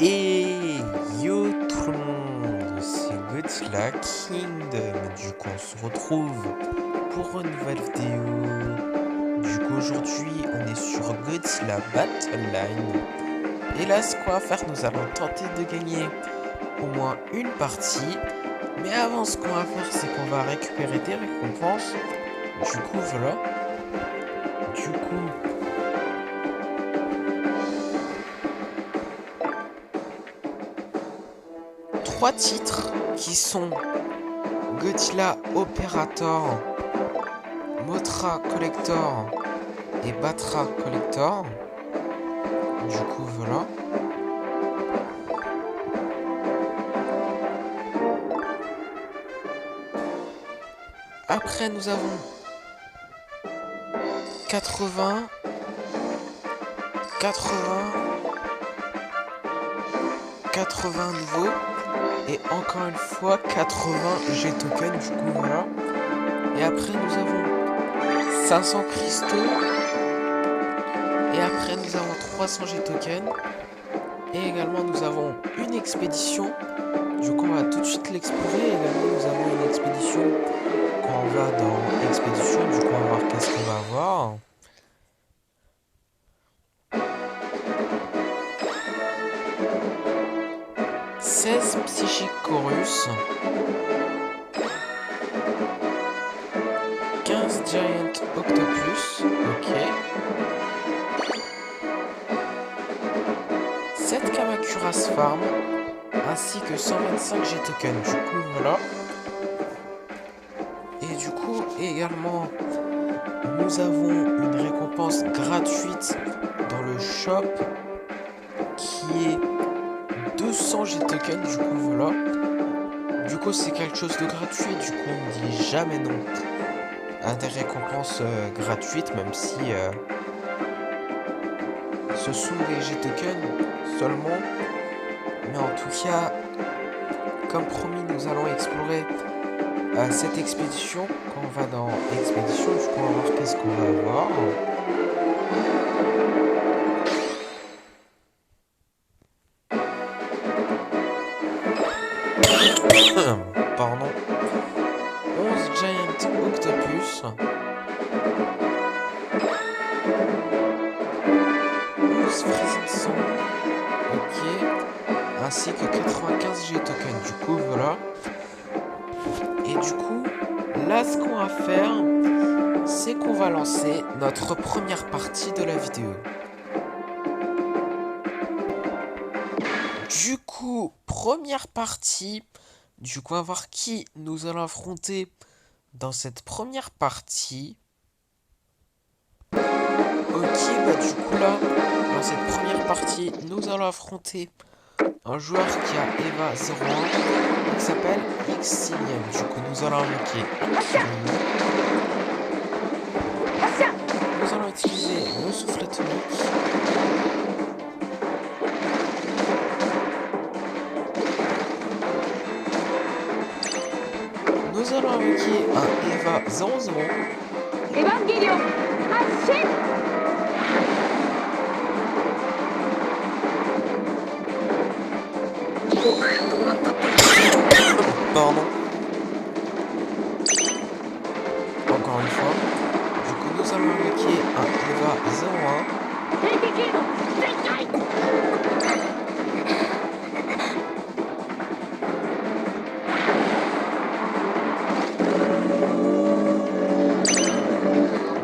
Et yo tout le monde, c'est Godzilla Kingdom. Du coup, on se retrouve pour une nouvelle vidéo. Du coup, aujourd'hui, on est sur Godzilla Battle Line. Et là, ce qu'on va faire, nous allons tenter de gagner au moins une partie. Mais avant, ce qu'on va faire, c'est qu'on va récupérer des récompenses. Du coup, voilà. Du coup, trois titres qui sont Godzilla Operator, Mothra Collector et Batra Collector. Du coup, voilà. Après, nous avons 80, 80 nouveaux. Et encore une fois, 80 G-tokens, du coup, voilà. Et après, nous avons 500 cristaux. Et après, nous avons 300 G-tokens. Et également, nous avons une expédition. Du coup, on va tout de suite l'explorer. Et également, nous avons une expédition. Quand on va dans l'expédition, du coup, on va voir qu'est-ce qu'on va avoir. « 16 psychiques chorus, 15 giant octopus, ok, 7 Kamacuras farm, ainsi que 125 G-tokens, du coup voilà. Et du coup également nous avons une récompense gratuite dans le shop qui est 200 G-tokens, du coup voilà. Du coup c'est quelque chose de gratuit, du coup on ne dit jamais non à des récompenses gratuites, même si ce sont des G-tokens seulement. Mais en tout cas, comme promis, nous allons explorer cette expédition. Quand on va dans l'expédition, du coup on va voir qu'est-ce qu'on va avoir. Pardon. 11 giant octopus. 11 freezing sand. Ok. Ainsi que 95 G-tokens. Du coup, voilà. Et du coup, là, ce qu'on va faire, c'est qu'on va lancer notre première partie de la vidéo. Du coup, première partie. Du coup, on va voir qui nous allons affronter dans cette première partie. Ok, bah du coup là, dans cette première partie, nous allons affronter un joueur qui a Eva 01, qui s'appelle Xilium. Du coup, nous allons invoquer Xilium. Nous allons utiliser le souffle atomique. Nous allons invoquer un Eva 00. Evangelion, Hashem! Pardon. Encore une fois. Du coup, nous allons invoquer un Eva 01.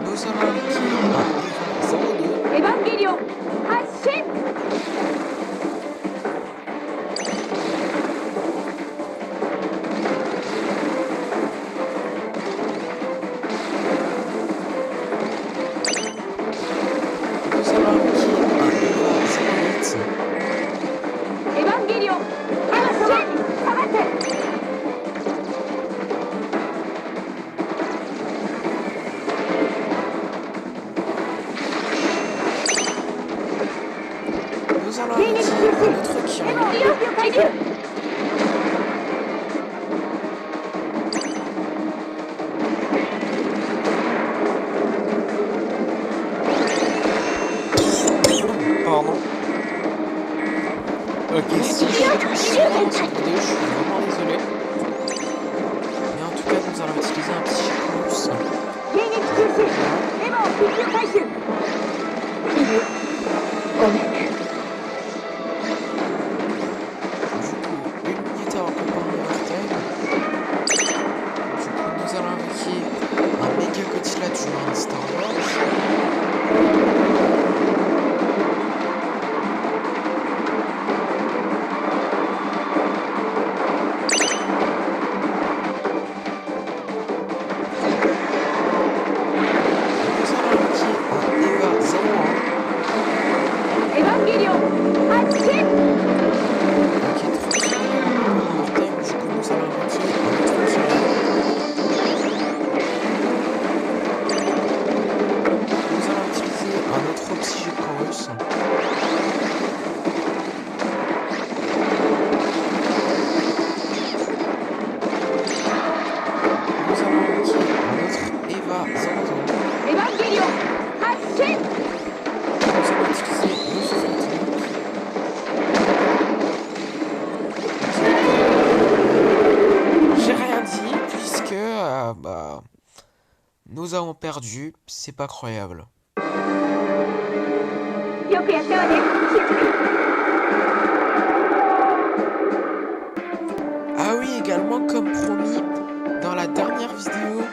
Nous allons invoquer un Eva 02. Evangelion, Hashem! Nous allons invoquer un Eva 08. Evangelion, Hashem! Nous allons invoquer un autre Kiryu. Pardon. Ok, si je suis tout souvent dans cette vidéo, je suis vraiment désolé. Mais en tout cas, nous allons utiliser un Psychonus. 迎撃中止。エヴァを緊急回収。キリュウ、オメク。Du coup, 1 minute avant qu'on parle de Martel. Du coup, nous allons invoquer un méga Godzilla du monde Star Wars. Nous allons invoquer un Eva 01. エヴァンゲリオン発進。 Ok, 30 secondes avant Martel. Du coup, nous allons invoquer un autre Godzilla. Nous allons utiliser un autre Psychonus. Nous allons invoquer un autre Eva 02. エヴァンゲリオン発進。 Nous allons utiliser le souffle-atomique. J'ai rien dit puisque nous avons perdu. C'est pas croyable. よくやったわね、シンジ。 Ah oui, également comme promis dans la dernière vidéo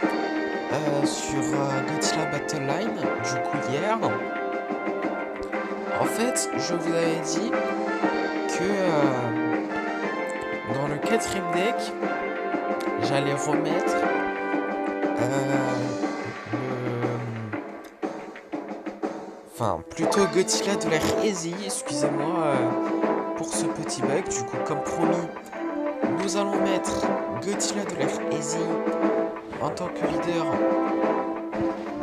sur Godzilla Battle Line, du coup hier, en fait, je vous avais dit que dans le 4ème deck, j'allais remettre enfin, plutôt Godzilla de l'ère Easy, excusez-moi pour ce petit bug. Du coup, comme promis, nous allons mettre Godzilla de l'ère Easy en tant que leader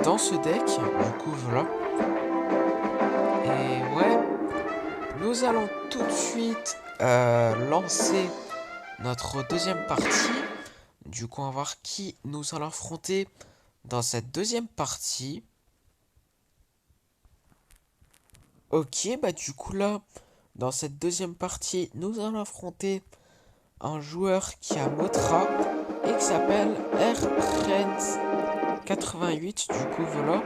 dans ce deck. Du coup, voilà. Et ouais, nous allons tout de suite lancer notre deuxième partie. Du coup, on va voir qui nous allons affronter dans cette deuxième partie. Ok, bah du coup là, dans cette deuxième partie, nous allons affronter un joueur qui a Motra et qui s'appelle R88. Du coup, voilà.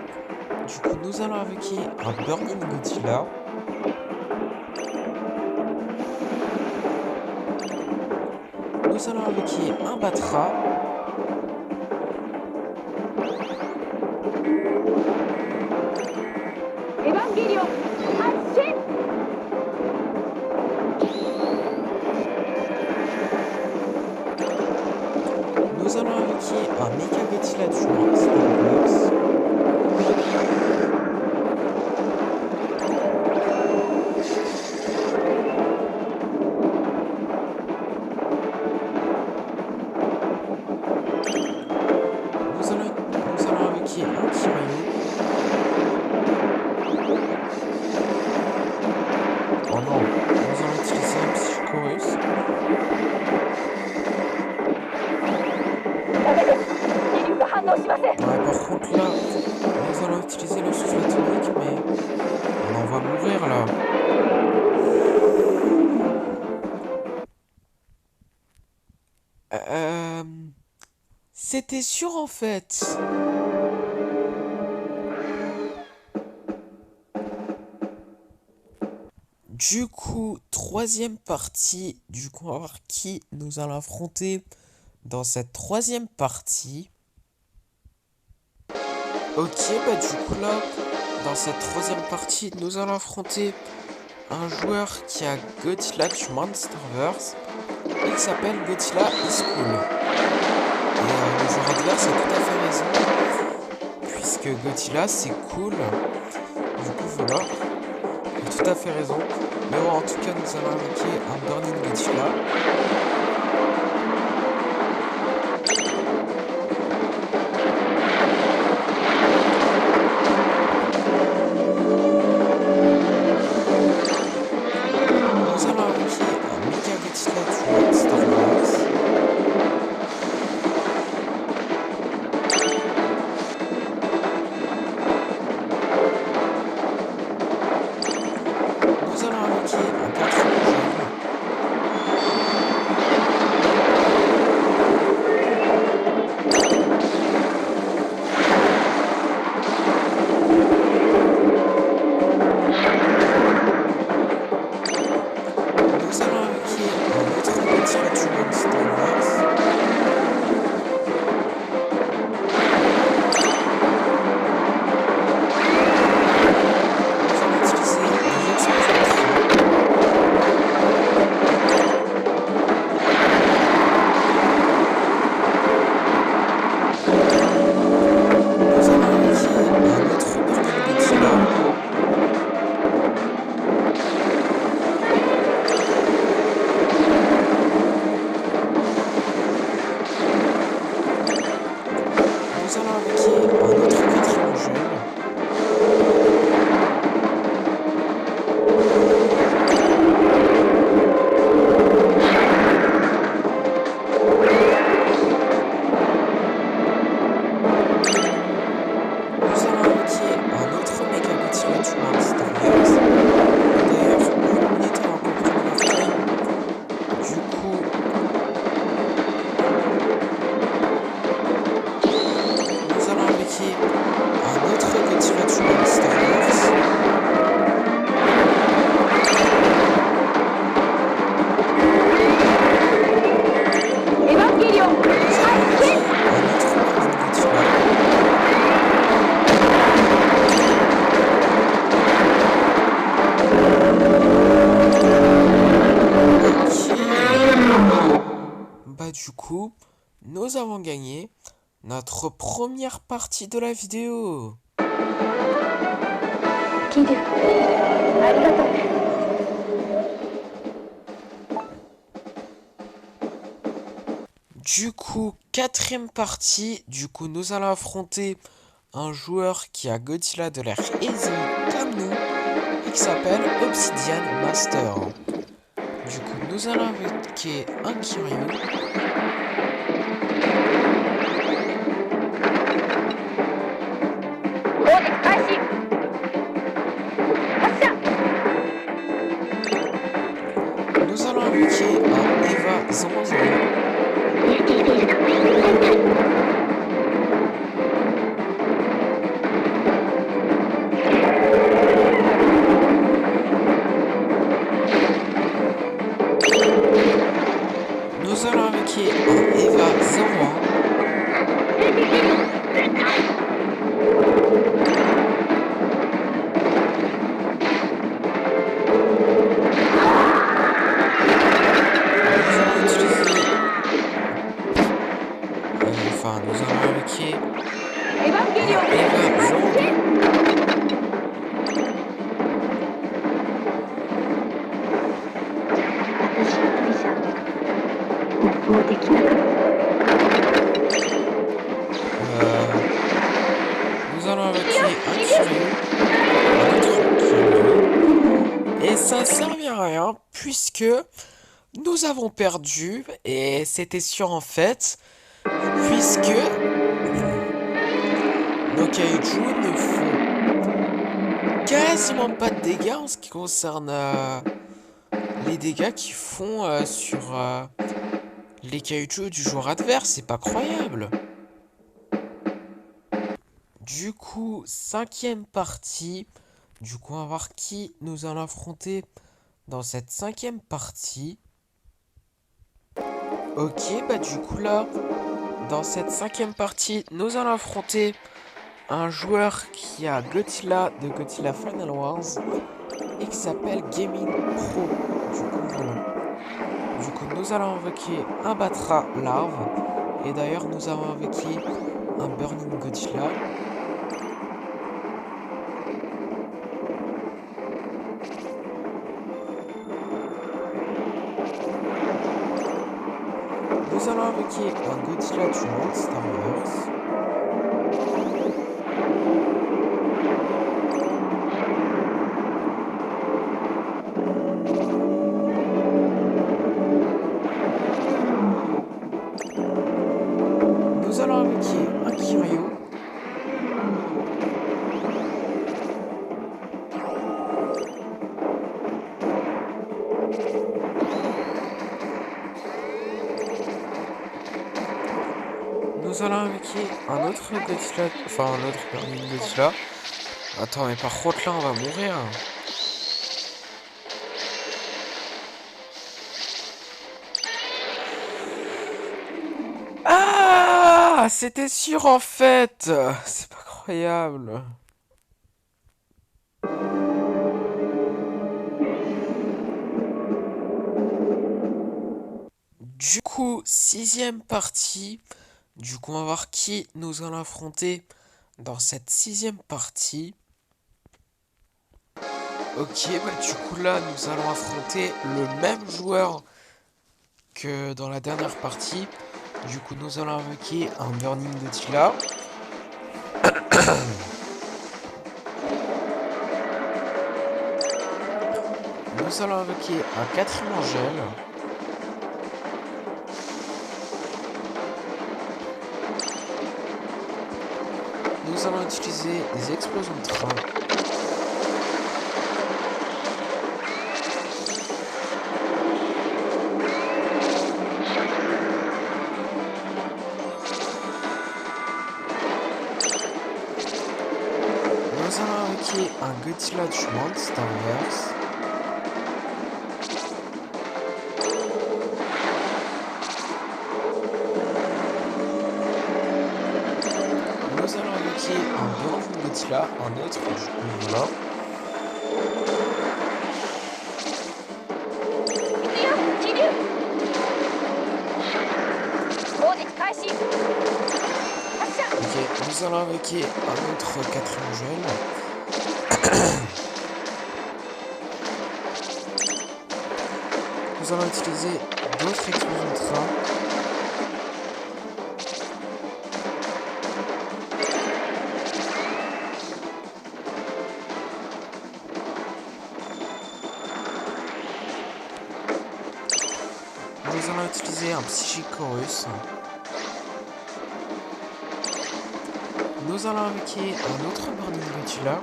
Du coup, nous allons invoquer un Burning Godzilla. Nous allons invoquer un Batra. Evangelion, Hashin! Nous allons invoquer un Mega Godzilla du genre Star Wars. Nous allons invoquer un Kiryu. Oh non, nous allons utiliser un Psychorus. Ouais, par contre là, nous allons utiliser le souffle atomique, mais on en va mourir là. C'était sûr en fait. Du coup, troisième partie. Du coup, on va voir qui nous allons affronter dans cette troisième partie. Ok, bah du coup là, dans cette troisième partie, nous allons affronter un joueur qui a Godzilla du Monsterverse et qui s'appelle Godzilla is Cool. Et le joueur adverse a tout à fait raison, puisque Godzilla c'est cool. Du coup voilà, il a tout à fait raison. Mais bon, en tout cas, nous allons invoquer un Burning Godzilla. Nous allons invoquer un Mega Godzilla du Star Wars. Nous allons invoquer un 4 jaune. du coup, nous avons gagné notre première partie de la vidéo. 桐生、ありがとうね。Du coup, quatrième partie, nous allons affronter un joueur qui a Godzilla de l'air easy comme nous et qui s'appelle Obsidian Master. Du coup, nous allons invoquer un Kiryu. Nous allons invoquer un Eva Zonzo. Nous allons invoquer un Eva 01. Nous allons invoquer Eva 02. Nous allons invoquer un Kiryu, un autre Kiryu, et ça ne servit à rien puisque nous avons perdu, et c'était sûr en fait, puisque nos kaiju ne font quasiment pas de dégâts en ce qui concerne les dégâts qu'ils font sur les kaiju du joueur adverse. C'est pas croyable. Du coup, cinquième partie. Du coup, on va voir qui nous allons affronter dans cette cinquième partie. Ok, bah du coup là, dans cette cinquième partie, nous allons affronter un joueur qui a Godzilla de Godzilla Final Wars et qui s'appelle Gaming Pro. Du coup, voilà. Du coup, nous allons invoquer un Batra Larve. Et d'ailleurs, nous avons invoqué un Burning Godzilla. Nous allons invoquer un Godzilla du Monsterverse. Nous allons invoquer un Kiryu. Nous allons invoquer un autre Godzilla, enfin un autre Burning Godzilla. Attends, mais par contre là on va mourir. Ah, c'était sûr en fait. C'est pas croyable. Du coup, sixième partie. Du coup, on va voir qui nous allons affronter dans cette sixième partie. Ok, bah du coup là, nous allons affronter le même joueur que dans la dernière partie. Du coup, nous allons invoquer un Burning Godzilla. Nous allons invoquer un 4ème Angèle. Nous allons utiliser des explosions de train. Nous allons invoquer un Godzilla du Monsterverse. Nous allons invoquer un Burning Godzilla, un autre du coup là. Nous allons invoquer un autre quatrième jeune. Nous allons utiliser d'autres explosions de train. Nous allons utiliser un Psychicorus. Nous allons invoquer un autre Burning Gotula.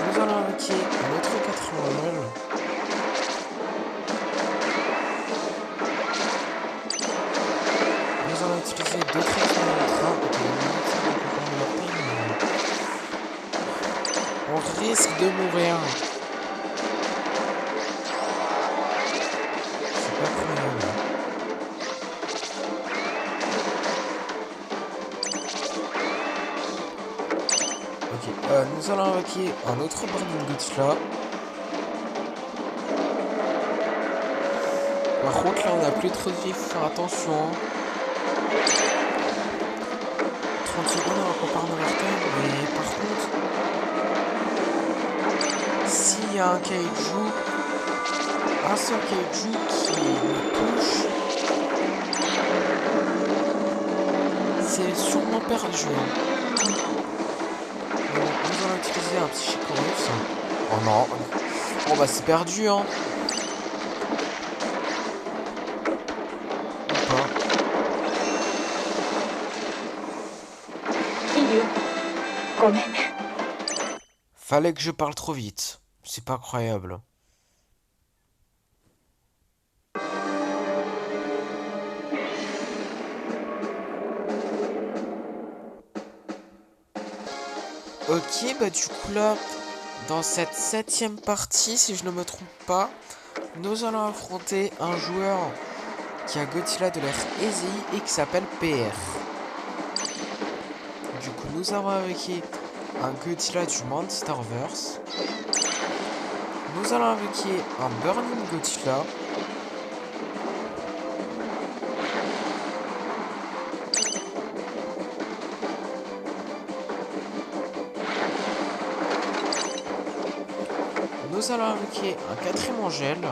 Nous allons invoquer un autre quatrième level. Nous allons utiliser d'autres explosions de train. On risque de mourir. C'est pas croyable. Ok, nous allons invoquer un autre Burning Gotula. Par contre, là, on n'a plus trop de vie, faut faire attention. 30 secondes avant qu'on parte dans leur time, mais par contre, s'il y a un kaiju, un seul kaiju qui me touche, c'est sûrement perdu. Mais bon, nous allons utiliser un Psychicorus. Oh non. Bon bah c'est perdu hein. Ou pas. Fallait que je parle trop vite. C'est pas croyable. Ok, bah du coup là, dans cette 7ème partie, si je ne me trompe pas, nous allons affronter un joueur qui a Gotila de l'air Easy et qui s'appelle PR. Du coup, nous avons invoqué un Gotila du Monsterverse. Nous allons invoquer un Burning Gotila. Nous allons invoquer un quatrième Angèle.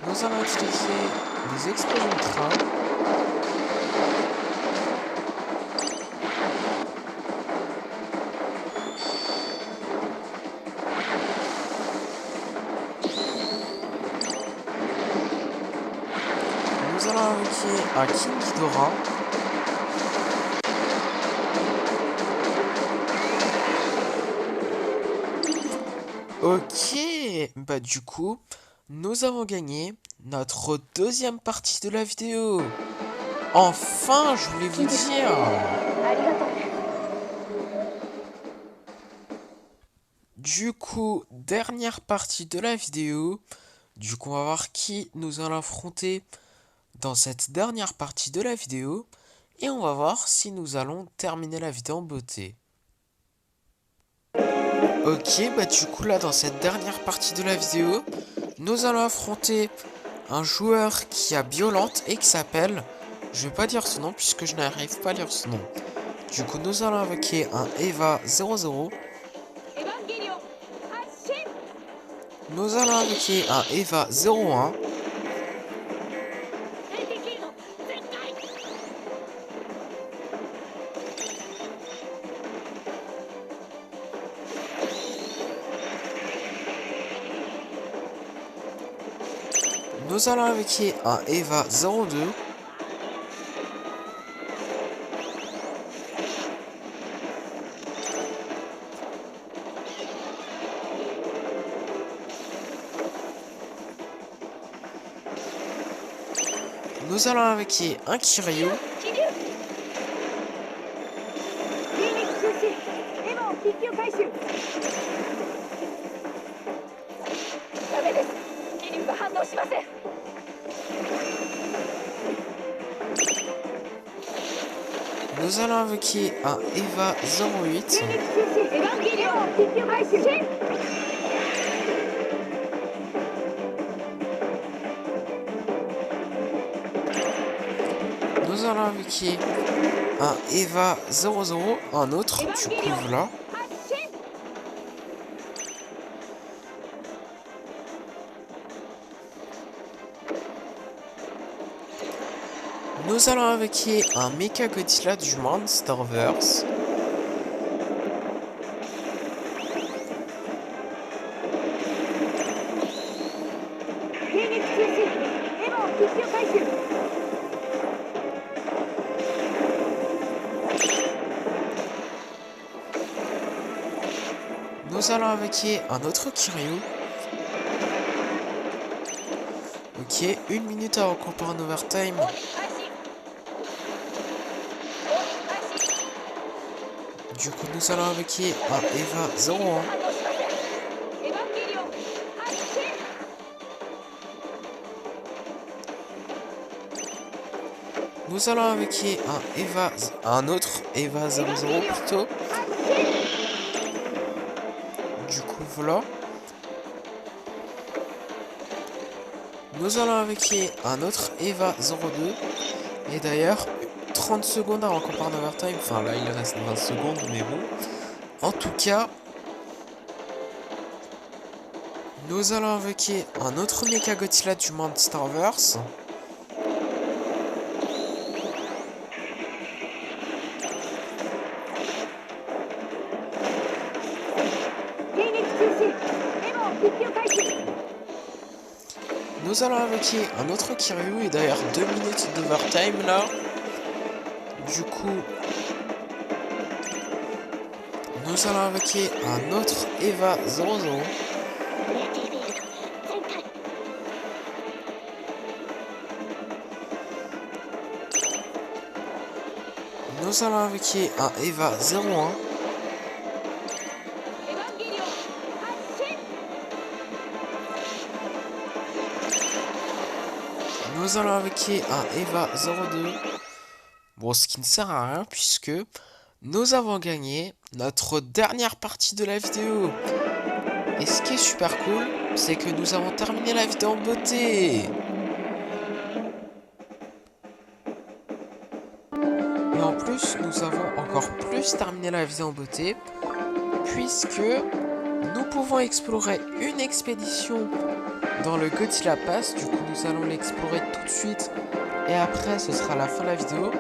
Nous allons utiliser des explosions de train. Nous allons invoquer un King Ghidorah. Ok, bah du coup, nous avons gagné notre 2e partie de la vidéo. Enfin, je voulais vous dire. Du coup, dernière partie de la vidéo. Du coup, on va voir qui nous allons affronter dans cette dernière partie de la vidéo. Et on va voir si nous allons terminer la vidéo en beauté. Ok, bah du coup là dans cette dernière partie de la vidéo, nous allons affronter un joueur qui a Biolante et qui s'appelle, je vais pas dire son nom puisque je n'arrive pas à lire son nom. Du coup nous allons invoquer un Eva 00. Nous allons invoquer un Eva 01. Nous allons invoquer un Eva 02. Nous allons invoquer un Kiryu. Nous allons invoquer un Eva 08. Nous allons invoquer un Eva 00, un autre, du coup voilà. Nous allons invoquer un Mecha Godzilla du Monsterverse. Nous allons invoquer un autre Kiryu. Ok, 1 minute avant qu'on part en overtime. Du coup, nous allons invoquer un Eva 01. Nous allons invoquer un autre Eva 00 plutôt. Du coup, voilà. Nous allons invoquer un autre Eva 02. Et d'ailleurs, 30 secondes avant qu'on parte en overtime. Enfin, là, il reste 20 secondes, mais bon. En tout cas, nous allons invoquer un autre Mecha Godzilla du Monsterverse. Nous allons invoquer un autre Kiryu et d'ailleurs 2 minutes d'overtime là. Du coup, nous allons invoquer un autre Eva 00. Nous allons invoquer un Eva 01. Nous allons invoquer un Eva 02. Bon, ce qui ne sert à rien puisque nous avons gagné notre dernière partie de la vidéo. Et ce qui est super cool, c'est que nous avons terminé la vidéo en beauté. Et en plus, nous avons encore plus terminé la vidéo en beauté, puisque nous pouvons explorer une expédition dans le Godzilla Pass. Du coup, nous allons l'explorer tout de suite. Et après, ce sera la fin de la vidéo.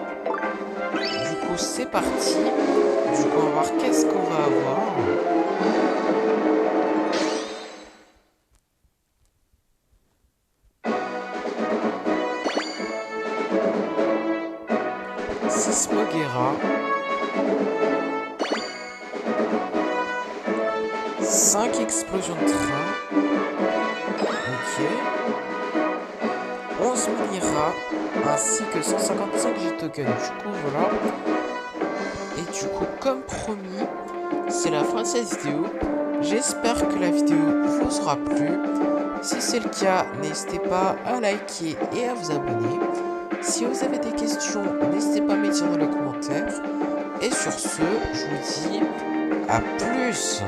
Du coup, c'est parti. Du coup, on va voir qu'est-ce qu'on va avoir. Sismogera. 5 explosions de train. Ok. 11 mini-rats. Ainsi que 155 G-tokens. Du coup, voilà. Et du coup, comme promis, c'est la fin de cette vidéo. J'espère que la vidéo vous aura plu. Si c'est le cas, n'hésitez pas à liker et à vous abonner. Si vous avez des questions, n'hésitez pas à me dire dans les commentaires. Et sur ce, je vous dis à plus.